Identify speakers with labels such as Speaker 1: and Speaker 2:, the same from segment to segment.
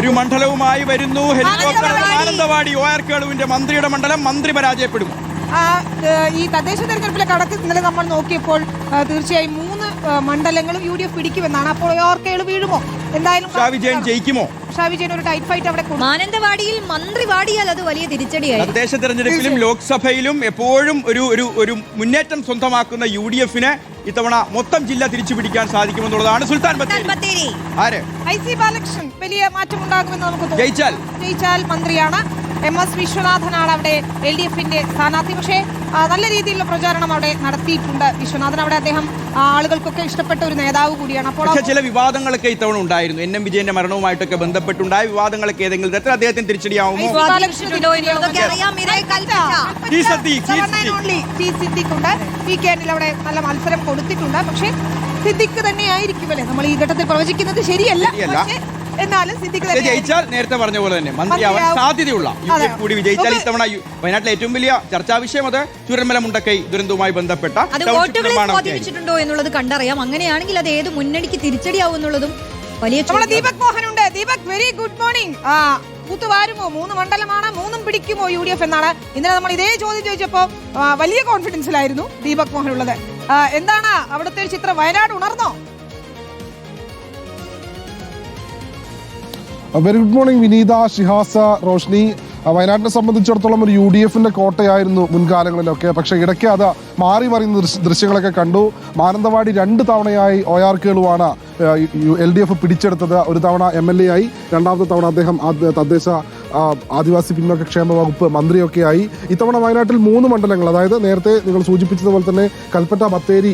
Speaker 1: ഒരു മണ്ഡലവുമായി വരുന്നു. Helicopter Mananthavady OR കേളുവിന്റെ മന്ത്രിയുടെ മണ്ഡലം. മന്ത്രി പരാജയപ്പെടും.
Speaker 2: ഈ തദ്ദേശ തെരഞ്ഞെടുപ്പിലെ കണക്ക് ഇന്നലെ നമ്മൾ നോക്കിയപ്പോൾ തീർച്ചയായും 3 മണ്ഡലങ്ങളും UDF പിടിക്കുമെന്നാണ്. അപ്പോൾ OR കേളു വീഴുമോ? എന്തായാലും
Speaker 1: വിജയൻ ജയിക്കുമോ?
Speaker 2: വിജയൻ ഒരു ടൈറ്റ് ഫൈറ്റ് അവിടെ
Speaker 3: മാനന്തവാടിയിൽ മന്ത്രി വാടിയാൽ അത് വലിയ തിരിച്ചടിയായി.
Speaker 1: തദ്ദേശ തെരഞ്ഞെടുപ്പിലും ലോക്സഭയിലും എപ്പോഴും ഒരു മുന്നേറ്റം സ്വന്തമാക്കുന്ന UDF-ന് ഇത്തവണ മൊത്തം ജില്ല തിരിച്ചു പിടിക്കാൻ സാധിക്കുമെന്നുള്ളതാണ് സുൽത്താൻ ബത്തേരി. ആര്?
Speaker 2: IC ബാലകൃഷ്ണൻ വലിയ മാറ്റം ഉണ്ടാകുമെന്ന് നമുക്ക്
Speaker 1: ജയിച്ചാൽ
Speaker 2: മന്ത്രിയാണ്. MS വിശ്വനാഥനാണ് അവിടെ LDF-ന്റെ സ്ഥാനാർത്ഥി. പക്ഷേ നല്ല രീതിയിലുള്ള പ്രചാരണം അവിടെ നടത്തിയിട്ടുണ്ട് വിശ്വനാഥൻ. അവിടെ അദ്ദേഹം ആളുകൾക്കൊക്കെ ഇഷ്ടപ്പെട്ട ഒരു നേതാവ് കൂടിയാണ്. അപ്പോൾ
Speaker 1: ചില വിവാദങ്ങളൊക്കെ ഇത്തവണ ഉണ്ടായിരുന്നു. NM വിജയന്റെ മരണവുമായിട്ടൊക്കെ ബന്ധപ്പെട്ടുണ്ടായ വിവാദങ്ങളൊക്കെ ഏതെങ്കിലും തരത്തിൽ അദ്ദേഹത്തിന് തിരിച്ചടിയാവുമോ?
Speaker 2: വീക്കെൻഡിൽ അവിടെ നല്ല മത്സരം കൊടുത്തിട്ടുണ്ട്. പക്ഷേ സിദ്ദിഖ് തന്നെ ആയിരിക്കുമല്ലേ നമ്മൾ ഈ ഘട്ടത്തിൽ പ്രവചിക്കുന്നത് ശരിയല്ല. എന്നാലും
Speaker 1: ജയിച്ചാൽ നേരത്തെ പറഞ്ഞ പോലെ തന്നെ മന്ത്രിയാവാൻ സാധ്യതയുള്ള UDF കൂടി വിജയിച്ചാൽ ഇത്തവണ വയനാട്ടിലെ ഏറ്റവും വലിയ ചർച്ചാ വിഷയം അത് ചൂരന്മല മുണ്ടക്കൈ ദുരന്തവുമായി ബന്ധപ്പെട്ട
Speaker 3: സ്വാധീനിച്ചിട്ടുണ്ടോ എന്നുള്ളത് കണ്ടറിയാം. അങ്ങനെയാണെങ്കിൽ അത് ഏത് മുന്നണിക്ക് തിരിച്ചടിയാവും എന്നുള്ളതും വലിയ.
Speaker 2: ദീപക് മോഹൻ ഉണ്ട്. Deepak, very good morning. കൂത്തുവാരുമോ? 3 മണ്ഡലമാണ്, 3ഉം പിടിക്കുമോ UDF എന്നാണ് ഇന്നലെ നമ്മൾ ഇതേ ചോദ്യം ചോദിച്ചപ്പോ വലിയ കോൺഫിഡൻസിലായിരുന്നു ദീപക് മോഹൻ ഉള്ളത്. എന്താണ് അവിടുത്തെ ഒരു ചിത്രം? വയനാട് ഉണർന്നോ?
Speaker 4: വെരി ഗുഡ് മോർണിംഗ് വിനീത, ഷിഹാസ, റോഷ്നി. വയനാട്ടിനെ സംബന്ധിച്ചിടത്തോളം ഒരു UDF-ന്റെ കോട്ടയായിരുന്നു മുൻകാലങ്ങളിലൊക്കെ. പക്ഷേ ഇടയ്ക്ക് അത് മാറി മറിയുന്ന ദൃശ്യങ്ങളൊക്കെ കണ്ടു. മാനന്തവാടി 2 തവണയായി OR കേളുവാണ് LDF പിടിച്ചെടുത്തത്. ഒരു തവണ MLA ആയി, രണ്ടാമത്തെ തവണ അദ്ദേഹം തദ്ദേശ ആദിവാസി പിന്നോക്ക ക്ഷേമ വകുപ്പ് മന്ത്രിയൊക്കെയായി. ഇത്തവണ വയനാട്ടിൽ 3 മണ്ഡലങ്ങൾ, അതായത് നേരത്തെ നിങ്ങൾ സൂചിപ്പിച്ചതുപോലെ തന്നെ കൽപ്പറ്റ, ബത്തേരി,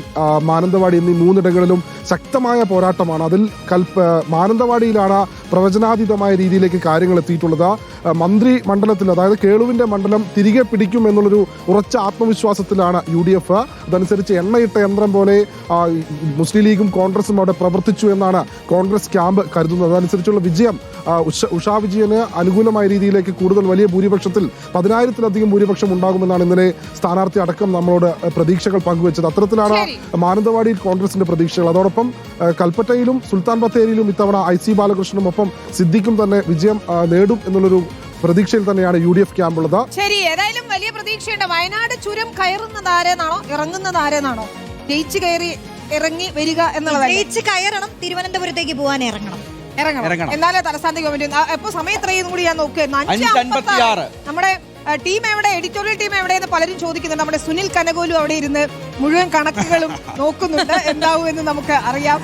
Speaker 4: മാനന്തവാടി എന്നീ 3 ഇടങ്ങളിലും ശക്തമായ പോരാട്ടമാണ്. അതിൽ മാനന്തവാടിയിലാണ് പ്രവചനാതീതമായ രീതിയിലേക്ക് കാര്യങ്ങൾ എത്തിയിട്ടുള്ളത്. മന്ത്രി മണ്ഡലത്തിൽ, അതായത് കേളുവിന്റെ മണ്ഡലം തിരികെ പിടിക്കും എന്നുള്ളൊരു ഉറച്ച ആത്മവിശ്വാസത്തിലാണ് UDF. അതനുസരിച്ച് എണ്ണയിട്ട യന്ത്രം പോലെ മുസ്ലിം ലീഗും കോൺഗ്രസും അവിടെ പ്രവർത്തിച്ചു എന്നാണ് കോൺഗ്രസ് ക്യാമ്പ് കരുതുന്നത്. അതനുസരിച്ചുള്ള വിജയം ഉഷാ വിജയന് അനുകൂലമായ രീതിയിലേക്ക് കൂടുതൽ വലിയ ഭൂരിപക്ഷത്തിൽ 10,000-ലധികം ഭൂരിപക്ഷം ഉണ്ടാകുമെന്നാണ് ഇന്നലെ സ്ഥാനാർത്ഥി അടക്കം നമ്മളോട് പ്രതീക്ഷകൾ പങ്കുവച്ചത്. അത്തരത്തിലാണ് മാനന്തവാടിയിൽ കോൺഗ്രസിന്റെ പ്രതീക്ഷകൾ. അതോടൊപ്പം കൽപ്പറ്റയിലും സുൽത്താൻ ബത്തേരിയിലും ഇത്തവണ IC ബാലകൃഷ്ണനും ഒപ്പം സിദ്ദിഖും തന്നെ വിജയം നേടും എന്നുള്ളൊരു പ്രതീക്ഷയിൽ തന്നെയാണ് UDF ക്യാമ്പുള്ളത്.
Speaker 2: ശരി, ഏതായാലും വലിയ പ്രതീക്ഷയുണ്ട്. വയനാട് ചുരം കയറുന്നത് ആരെന്നാണോ ഇറങ്ങുന്നത് ആരെന്നാണോ? ജയിച്ചു കയറി ഇറങ്ങി വരിക എന്നുള്ളത്.
Speaker 3: ജയിച്ച് കയറണം, തിരുവനന്തപുരത്തേക്ക് പോകാൻ ഇറങ്ങണം.
Speaker 2: എന്നാലേ തലസ്ഥാന ഗവൺമെന്റ് എപ്പോ സമയം എത്രയും കൂടി ഞാൻ നോക്കുക. 5:56. നമ്മുടെ ടീം എവിടെ, എഡിറ്റോറിയൽ ടീം എവിടെയെന്ന് പലരും ചോദിക്കുന്നുണ്ട്. നമ്മുടെ സുനിൽ കനകോലു അവിടെ ഇരുന്ന് മുഴുവൻ കണക്കുകളും നോക്കുന്നുണ്ട്. എന്താവും എന്ന് നമുക്ക് അറിയാം.